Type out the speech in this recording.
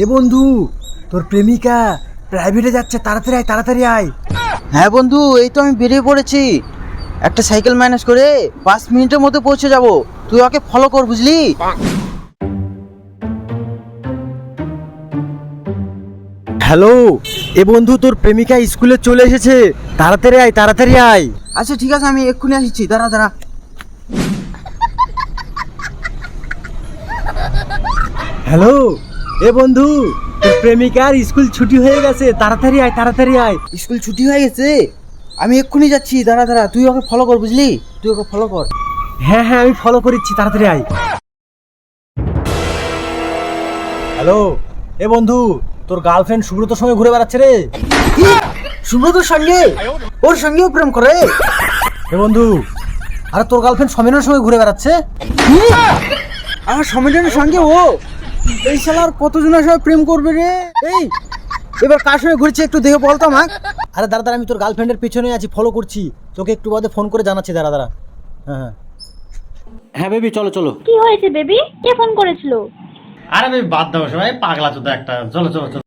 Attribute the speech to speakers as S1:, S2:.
S1: এ বন্ধু, তোর প্রেমিকা প্রাইভেটে যাচ্ছে, তাড়াতাড়ি আয়, তাড়াতাড়ি আয়।
S2: হ্যাঁ বন্ধু, এই তো আমি বেরিয়ে পড়েছি। একটা সাইকেল ম্যানেজ করে 5 মিনিটের মধ্যে পৌঁছে যাব। তুই ওকে ফলো কর, বুঝলি?
S1: হ্যালো, এ বন্ধু, তোর প্রেমিকা স্কুলে চলে এসেছে, তাড়াতাড়ি আয়, তাড়াতাড়ি আয়।
S2: আচ্ছা ঠিক আছে, আমি এক্ষুনি আসছি, দাঁড়া দাঁড়া।
S1: হ্যালো, এ বন্ধু, তোর প্রেমিকার স্কুল ছুটি হয়ে গেছে, তাড়াতাড়ি আয়, তাড়াতাড়ি আয়।
S2: স্কুল ছুটি হয়ে গেছে? আমি এক্ষুনি যাচ্ছি, দাঁড়া দাঁড়া। তুই ওকে ফলো কর, বুঝলি? তুই ওকে ফলো কর।
S1: হ্যাঁ হ্যাঁ, আমি ফলো করেছি, তাড়াতাড়ি আয়। হ্যালো, এ বন্ধু, তোর গার্লফ্রেন্ড সুব্রতর সঙ্গে ঘুরে বেড়াচ্ছে রে।
S2: কি? সুব্রতর সঙ্গে? ওর সঙ্গেও প্রেম করে?
S1: এ বন্ধু, আরে তোর গার্লফ্রেন্ড সমিনের সঙ্গে ঘুরে বেড়াচ্ছে।
S2: কি? আমার সমিজনের সঙ্গে ও? এই শালার কতজনের সঙ্গে প্রেম করবে রে? এই, এবার কার সঙ্গে ঘুরছে একটু দেখে বলতো আমাক।
S1: আরে দাঁড়া দাঁড়া, আমি তোর গার্লফ্রেন্ডের পিছনে আছি, ফলো করছি, তোকে একটু বাদে ফোন করে জানাচ্ছি, দাঁড়া দাঁড়া। হ্যাঁ হ্যাঁ হ্যাঁ বেবি, চলো চলো।
S3: কি হয়েছে বেবি? কে ফোন করেছিল?
S1: আরে বেবি বাদ দাও, সবাই পাগলা চোদা একটা, চলো চলো চলো।